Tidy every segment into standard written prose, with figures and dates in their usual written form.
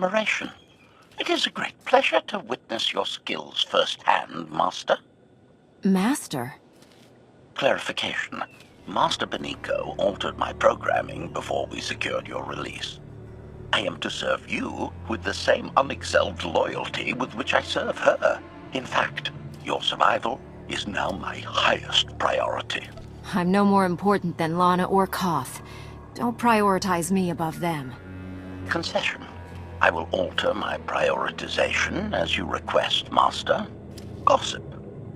admiration. It is a great pleasure to witness your skills firsthand, Master. Master? Clarification. Master Beniko altered my programming before we secured your release. I am to serve you with the same unexcelled loyalty with which I serve her. In fact, your survival is now my highest priority. I'm no more important than Lana or Koth. Don't prioritize me above them. Concession. I will alter my prioritization as you request, Master. Gossip.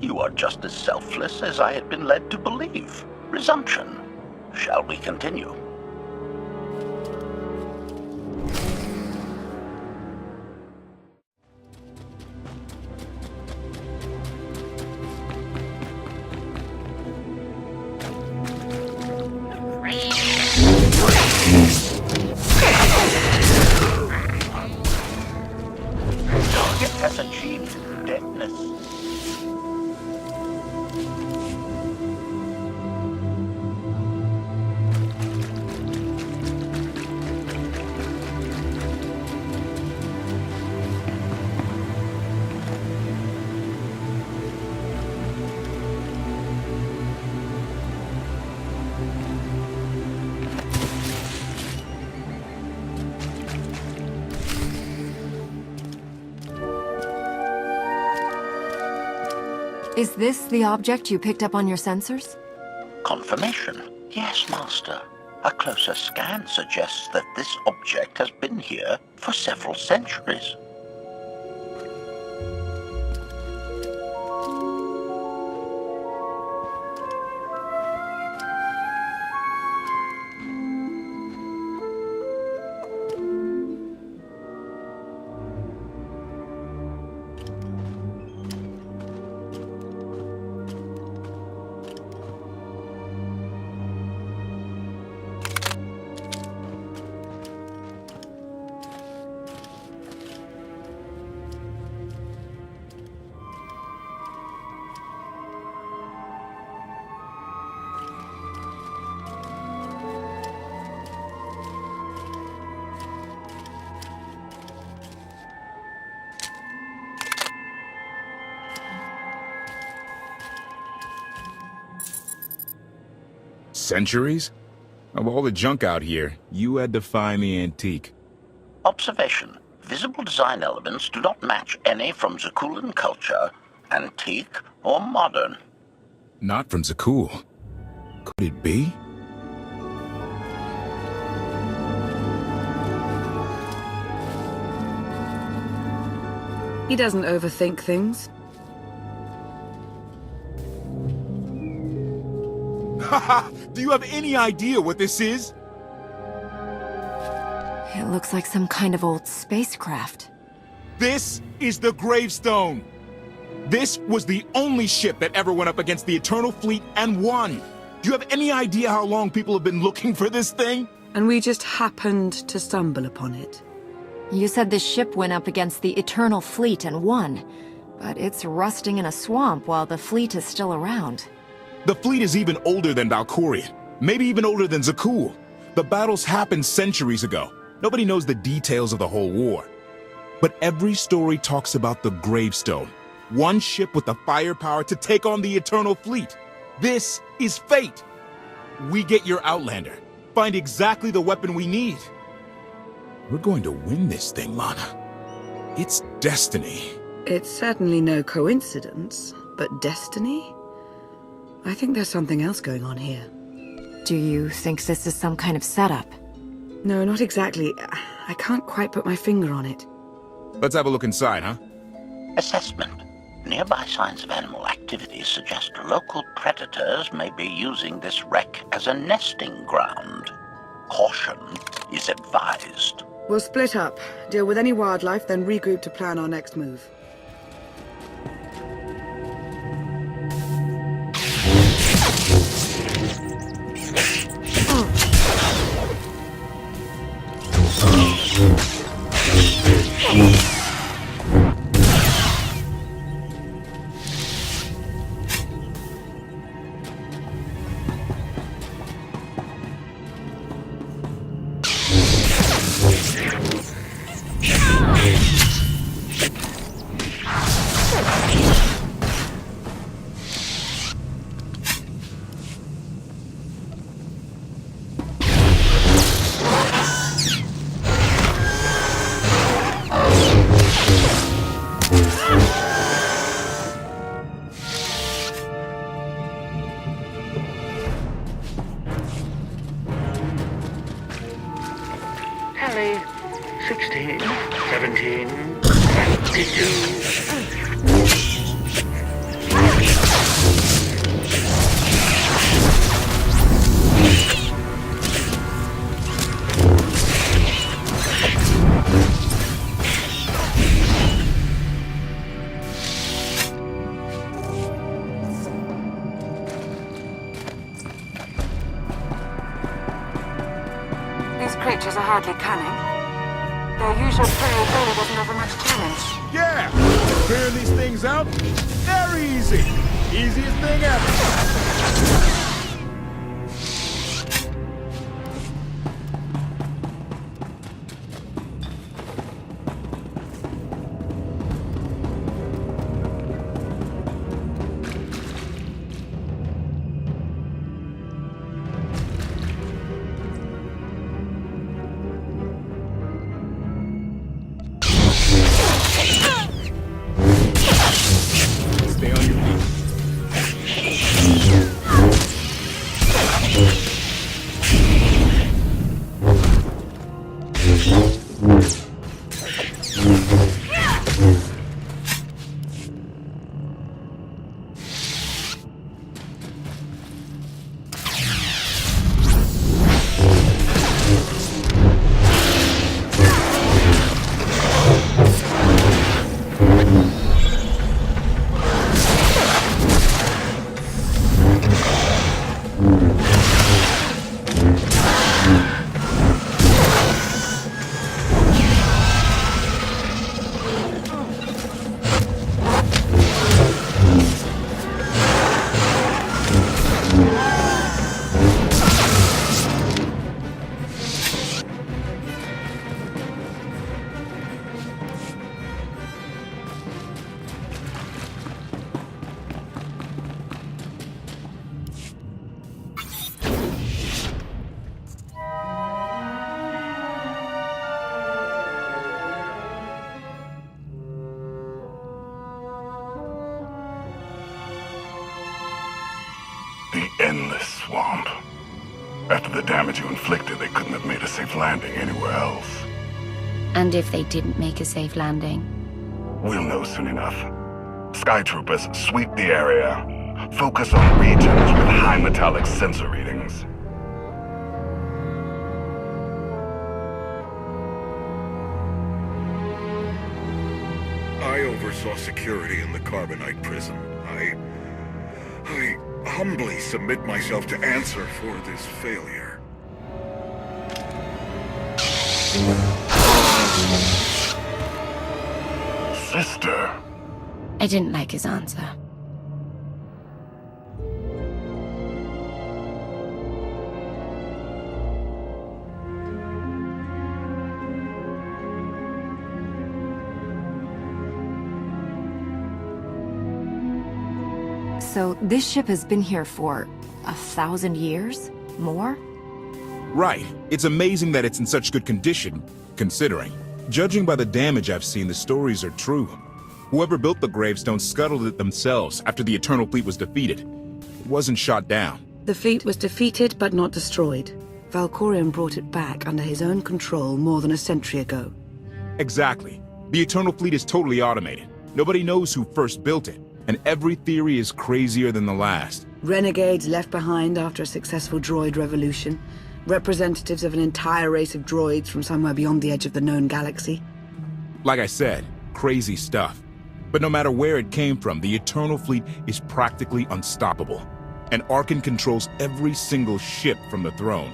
You are just as selfless as I had been led to believe. Resumption. Shall we continue? Target has achieved deadness. Is this the object you picked up on your sensors? Confirmation. Yes, Master. A closer scan suggests that this object has been here for several centuries. Centuries? Of all the junk out here, you had to find the antique. Observation. Visible design elements do not match any from Zakulan culture, antique or modern. Not from Zakul. Could it be? He doesn't overthink things. Haha! Do you have any idea what this is? It looks like some kind of old spacecraft. This is the gravestone! This was the only ship that ever went up against the Eternal Fleet and won! Do you have any idea how long people have been looking for this thing? And we just happened to stumble upon it. You said the ship went up against the Eternal Fleet and won, but it's rusting in a swamp while the fleet is still around. The fleet is even older than Valkyrian, maybe even older than Zakul. The battles happened centuries ago. Nobody knows the details of the whole war. But every story talks about the gravestone. One ship with the firepower to take on the Eternal Fleet. This is fate. We get your Outlander. Find exactly the weapon we need. We're going to win this thing, Lana. It's destiny. It's certainly no coincidence, but destiny? I think there's something else going on here. Do you think this is some kind of setup? No, not exactly. I can't quite put my finger on it. Let's have a look inside, huh? Assessment. Nearby signs of animal activity suggest local predators may be using this wreck as a nesting ground. Caution is advised. We'll split up, deal with any wildlife, then regroup to plan our next move. 17, 22. These creatures are hardly cunning. Their usual prey really doesn't offer much challenge. Yeah! Clearing these things out? Very easy! Easiest thing ever! Stay on your feet. The endless swamp. After the damage you inflicted, they couldn't have made a safe landing anywhere else. And if they didn't make a safe landing? We'll know soon enough. Sky Troopers, sweep the area. Focus on regions with high metallic sensor readings. I oversaw security in the Carbonite prison. I humbly submit myself to answer for this failure. Sister. I didn't like his answer. So this ship has been here for 1,000 years? More? Right. It's amazing that it's in such good condition, considering. Judging by the damage I've seen, the stories are true. Whoever built the gravestone scuttled it themselves after the Eternal Fleet was defeated. It wasn't shot down. The fleet was defeated but not destroyed. Valkorion brought it back under his own control more than a century ago. Exactly. The Eternal Fleet is totally automated. Nobody knows who first built it, and every theory is crazier than the last. Renegades left behind after a successful droid revolution. Representatives of an entire race of droids from somewhere beyond the edge of the known galaxy. Like I said, crazy stuff. But no matter where it came from, the Eternal Fleet is practically unstoppable. And Arkan controls every single ship from the throne.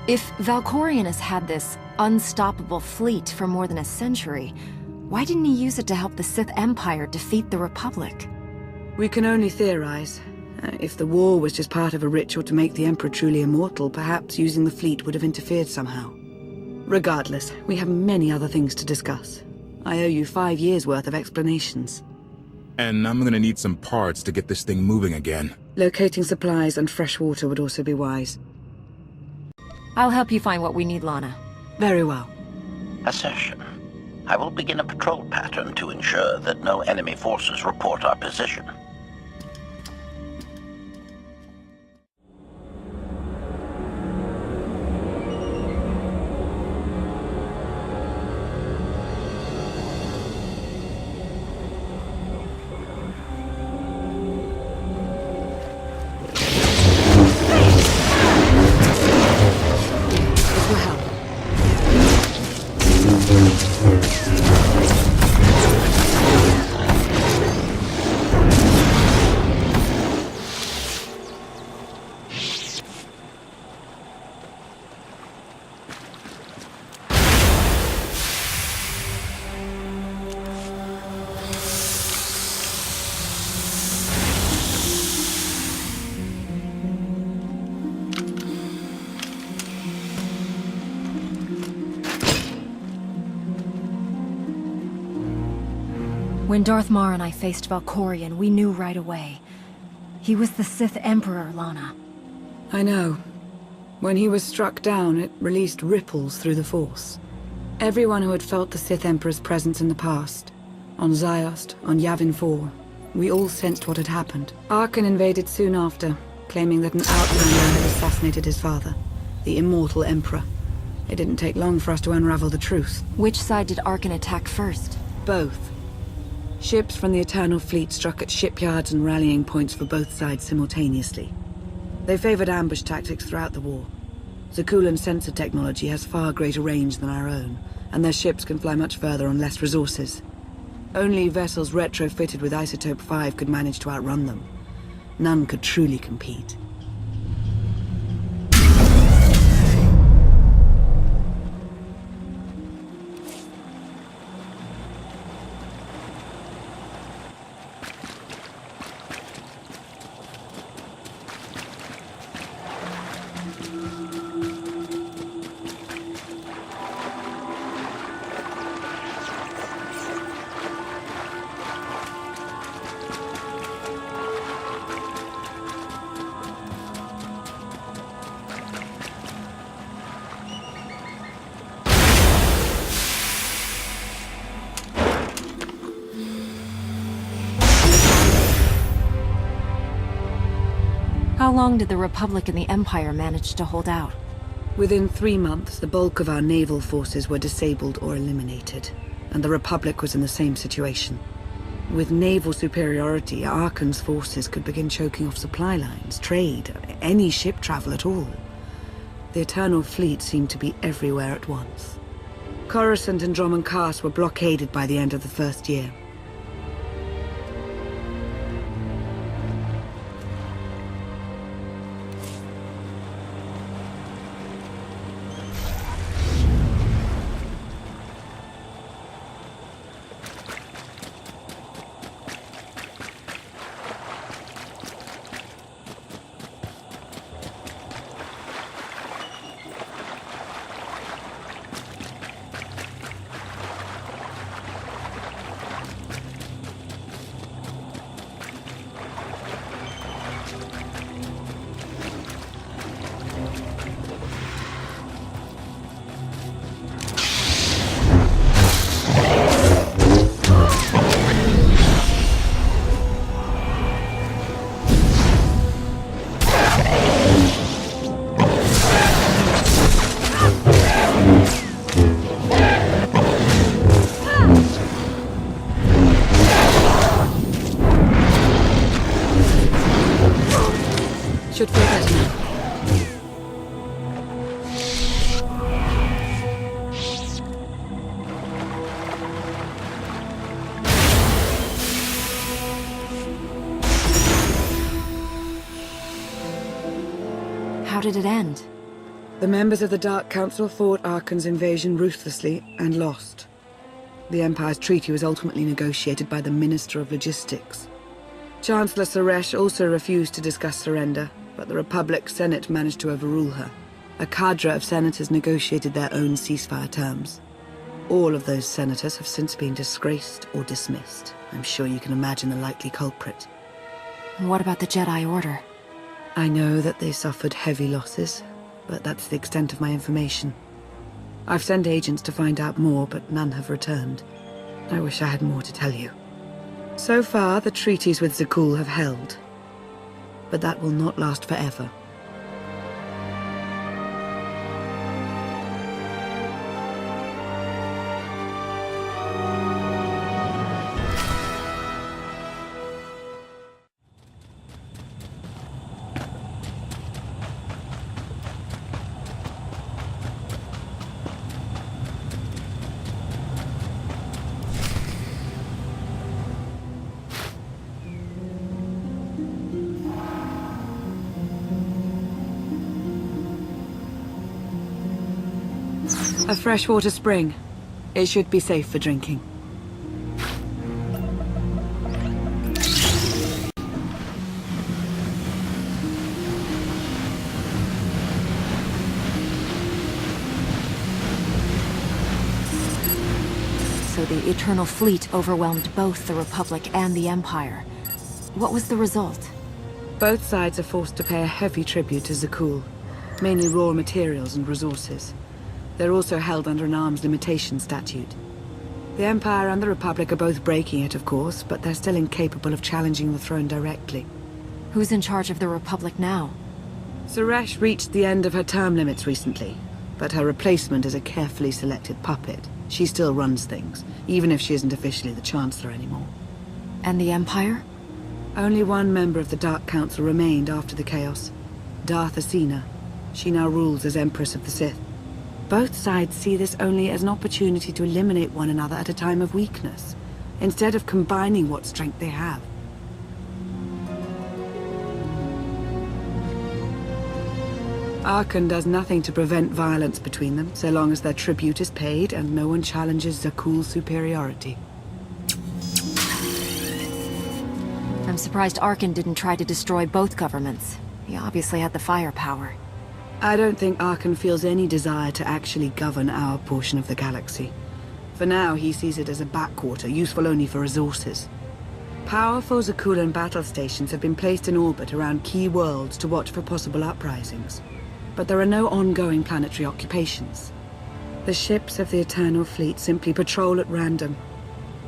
If Valkorion has had this unstoppable fleet for more than a century, why didn't he use it to help the Sith Empire defeat the Republic? We can only theorize. If the war was just part of a ritual to make the Emperor truly immortal, perhaps using the fleet would have interfered somehow. Regardless, we have many other things to discuss. I owe you 5 years' worth of explanations. And I'm gonna need some parts to get this thing moving again. Locating supplies and fresh water would also be wise. I'll help you find what we need, Lana. Very well. Assertion. I will begin a patrol pattern to ensure that no enemy forces report our position. When Darth Mar and I faced Valkorion, we knew right away. He was the Sith Emperor, Lana. I know. When he was struck down, it released ripples through the Force. Everyone who had felt the Sith Emperor's presence in the past, on Ziost, on Yavin 4, we all sensed what had happened. Arkan invaded soon after, claiming that an outlander had assassinated his father, the immortal Emperor. It didn't take long for us to unravel the truth. Which side did Arkan attack first? Both. Ships from the Eternal Fleet struck at shipyards and rallying points for both sides simultaneously. They favored ambush tactics throughout the war. Zakulan's sensor technology has far greater range than our own, and their ships can fly much further on less resources. Only vessels retrofitted with Isotope 5 could manage to outrun them. None could truly compete. How long did the Republic and the Empire manage to hold out? Within 3 months, the bulk of our naval forces were disabled or eliminated, and the Republic was in the same situation. With naval superiority, Arkan's forces could begin choking off supply lines, trade, any ship travel at all. The Eternal Fleet seemed to be everywhere at once. Coruscant and Dromund Kaas were blockaded by the end of the first year. Should feel better now. How did it end? The members of the Dark Council fought Arkan's invasion ruthlessly and lost. The Empire's treaty was ultimately negotiated by the Minister of Logistics. Chancellor Suresh also refused to discuss surrender, but the Republic Senate managed to overrule her. A cadre of senators negotiated their own ceasefire terms. All of those senators have since been disgraced or dismissed. I'm sure you can imagine the likely culprit. What about the Jedi Order? I know that they suffered heavy losses, but that's the extent of my information. I've sent agents to find out more, but none have returned. I wish I had more to tell you. So far, the treaties with Zakul have held, but that will not last forever. A freshwater spring. It should be safe for drinking. So the the Eternal Fleet overwhelmed both the Republic and the Empire. What was the result? Both sides are forced to pay a heavy tribute to Zakul, mainly raw materials and resources. They're also held under an arms limitation statute. The Empire and the Republic are both breaking it, of course, but they're still incapable of challenging the throne directly. Who's in charge of the Republic now? Suresh reached the end of her term limits recently, but her replacement is a carefully selected puppet. She still runs things, even if she isn't officially the Chancellor anymore. And the Empire? Only one member of the Dark Council remained after the chaos. Darth Asina. She now rules as Empress of the Sith. Both sides see this only as an opportunity to eliminate one another at a time of weakness, instead of combining what strength they have. Arkan does nothing to prevent violence between them, so long as their tribute is paid and no one challenges Zakul's superiority. I'm surprised Arkan didn't try to destroy both governments. He obviously had the firepower. I don't think Arkan feels any desire to actually govern our portion of the galaxy. For now, he sees it as a backwater, useful only for resources. Powerful Zakulan battle stations have been placed in orbit around key worlds to watch for possible uprisings. But there are no ongoing planetary occupations. The ships of the Eternal Fleet simply patrol at random,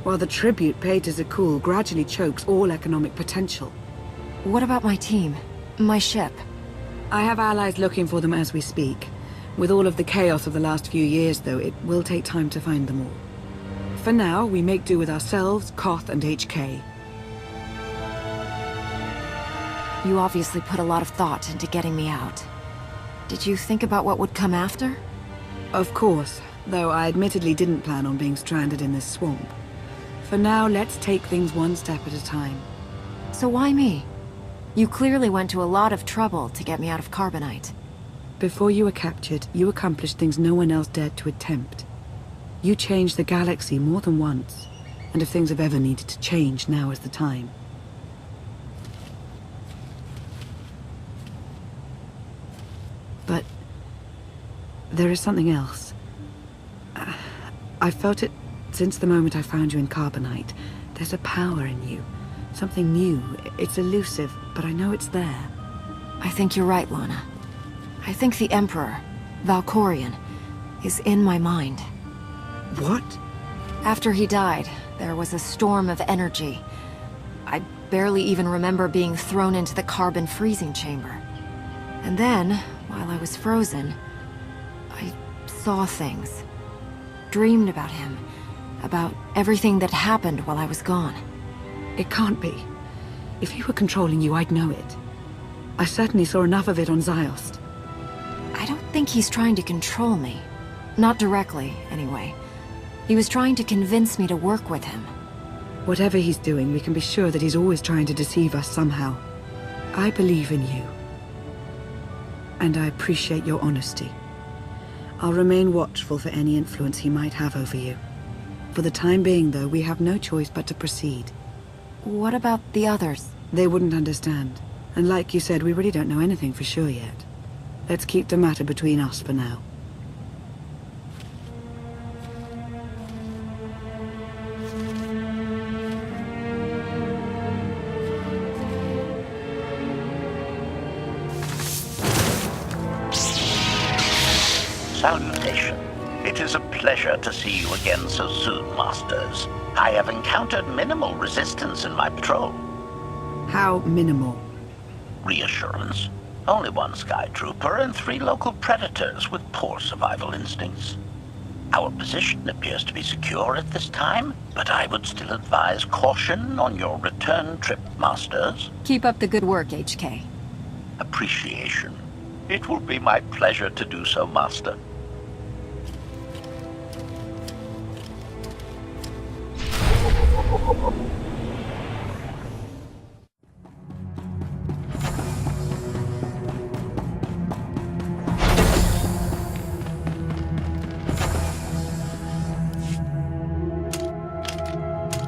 while the tribute paid to Zakul gradually chokes all economic potential. What about my team? My ship? I have allies looking for them as we speak. With all of the chaos of the last few years, though, it will take time to find them all. For now, we make do with ourselves, Koth, and HK. You obviously put a lot of thought into getting me out. Did you think about what would come after? Of course, though I admittedly didn't plan on being stranded in this swamp. For now, let's take things one step at a time. So why me? You clearly went to a lot of trouble to get me out of Carbonite. Before you were captured, you accomplished things no one else dared to attempt. You changed the galaxy more than once, and if things have ever needed to change, now is the time. But there is something else. I've felt it since the moment I found you in Carbonite. There's a power in you. Something new. It's elusive, but I know it's there. I think you're right, Lana. I think the Emperor, Valkorion, is in my mind. What? After he died, there was a storm of energy. I barely even remember being thrown into the carbon freezing chamber. And then, while I was frozen, I saw things. Dreamed about him. About everything that happened while I was gone. It can't be. If he were controlling you, I'd know it. I certainly saw enough of it on Ziost. I don't think he's trying to control me. Not directly, anyway. He was trying to convince me to work with him. Whatever he's doing, we can be sure that he's always trying to deceive us somehow. I believe in you. And I appreciate your honesty. I'll remain watchful for any influence he might have over you. For the time being, though, we have no choice but to proceed. What about the others? They wouldn't understand. And like you said, we really don't know anything for sure yet. Let's keep the matter between us for now. Salutation. It is a pleasure to see you again so soon, Masters. I have encountered minimal resistance in my patrol. How minimal? Reassurance. Only one Sky Trooper and 3 local predators with poor survival instincts. Our position appears to be secure at this time, but I would still advise caution on your return trip, Masters. Keep up the good work, HK. Appreciation. It will be my pleasure to do so, Master.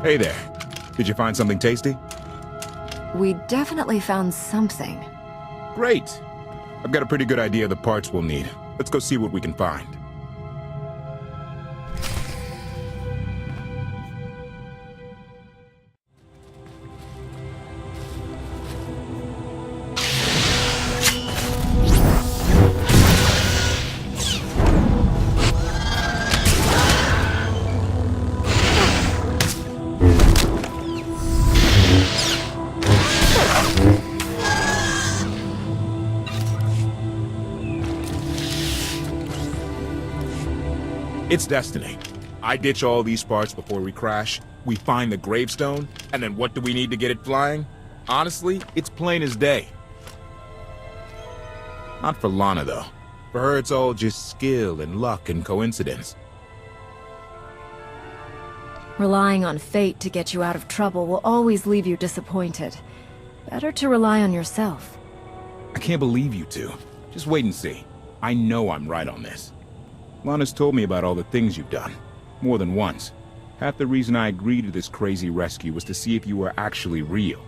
Hey there. Did you find something tasty? We definitely found something. Great. I've got a pretty good idea of the parts we'll need. Let's go see what we can find. It's destiny. I ditch all these parts before we crash, we find the gravestone, and then what do we need to get it flying? Honestly, it's plain as day. Not for Lana, though. For her, it's all just skill and luck and coincidence. Relying on fate to get you out of trouble will always leave you disappointed. Better to rely on yourself. I can't believe you two. Just wait and see. I know I'm right on this. Lana's told me about all the things you've done. More than once. Half the reason I agreed to this crazy rescue was to see if you were actually real.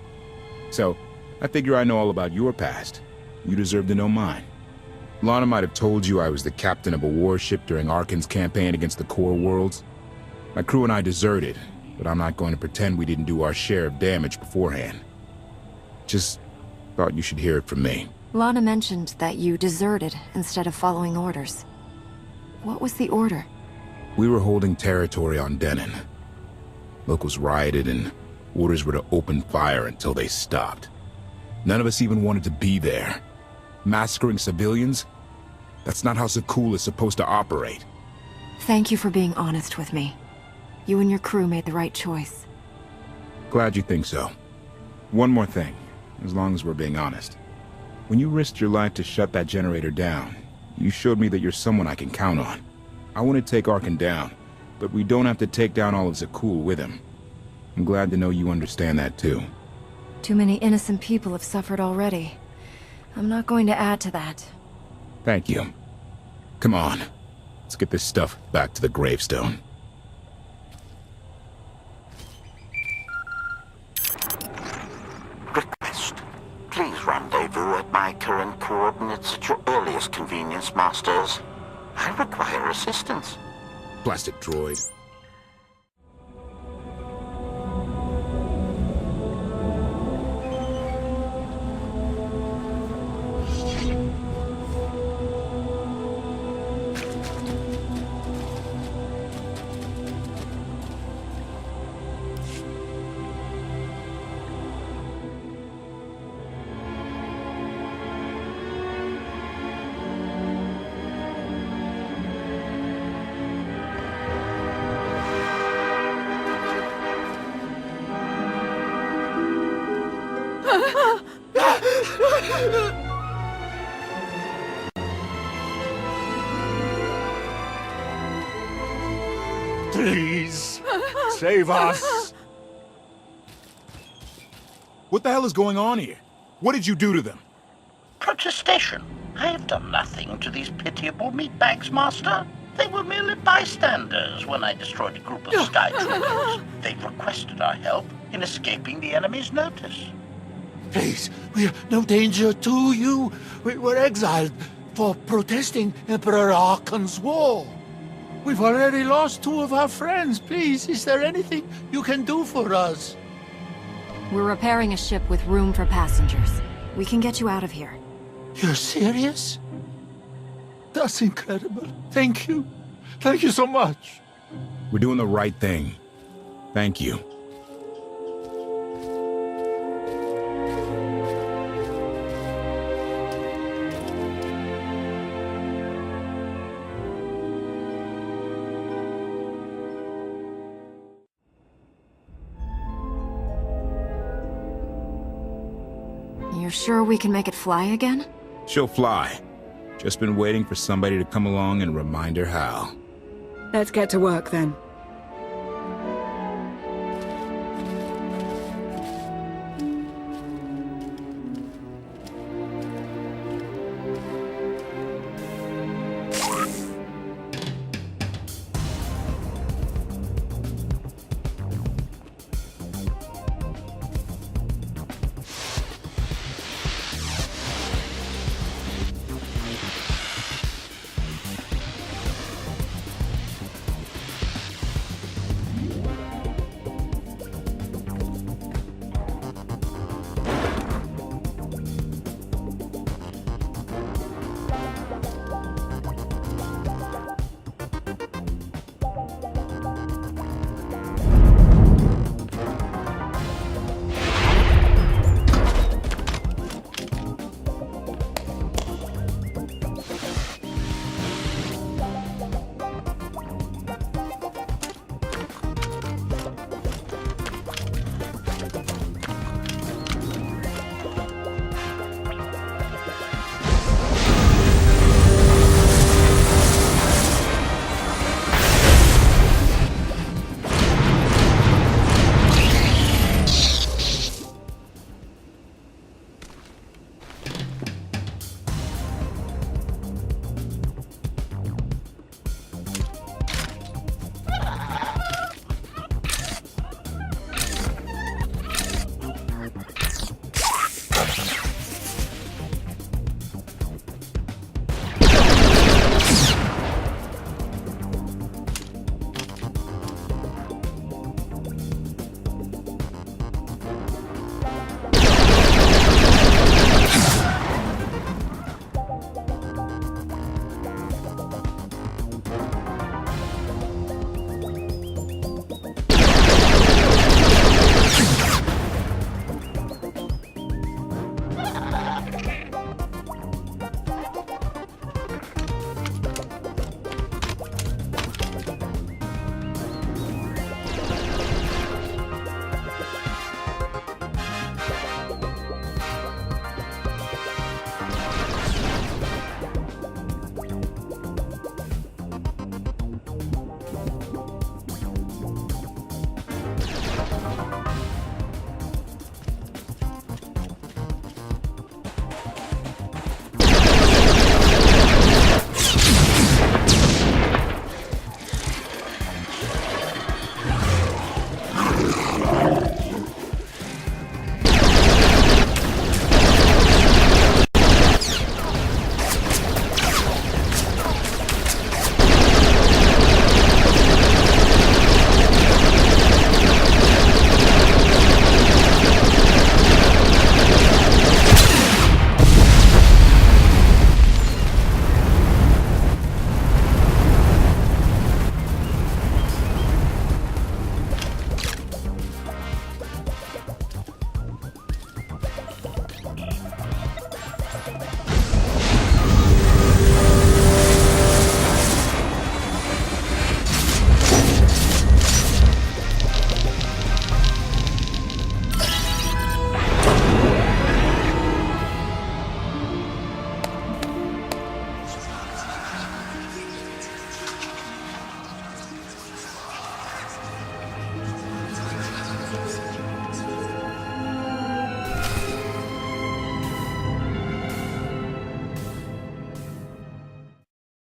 So, I figure I know all about your past. You deserve to know mine. Lana might have told you I was the captain of a warship during Arkan's campaign against the Core Worlds. My crew and I deserted, but I'm not going to pretend we didn't do our share of damage beforehand. Just thought you should hear it from me. Lana mentioned that you deserted instead of following orders. What was the order? We were holding territory on Denon. Locals rioted and orders were to open fire until they stopped. None of us even wanted to be there. Massacring civilians? That's not how Zakul is supposed to operate. Thank you for being honest with me. You and your crew made the right choice. Glad you think so. One more thing, as long as we're being honest. When you risked your life to shut that generator down, you showed me that you're someone I can count on. I want to take Arkan down, but we don't have to take down all of Zakul with him. I'm glad to know you understand that too. Too many innocent people have suffered already. I'm not going to add to that. Thank you. Come on. Let's get this stuff back to the gravestone. Request. Please rendezvous at my current coordinates at your earliest convenience, Masters. I require assistance. Plastic droid. Please, save us. What the hell is going on here? What did you do to them? Protestation. I have done nothing to these pitiable meatbags, Master. They were merely bystanders when I destroyed a group of sky troopers. They requested our help in escaping the enemy's notice. Please, we're no danger to you. We were exiled for protesting Emperor Arkan's war. We've already lost 2 of our friends. Please, is there anything you can do for us? We're repairing a ship with room for passengers. We can get you out of here. You're serious? That's incredible. Thank you. Thank you so much. We're doing the right thing. Thank you. You're sure we can make it fly again? She'll fly. Just been waiting for somebody to come along and remind her how. Let's get to work then.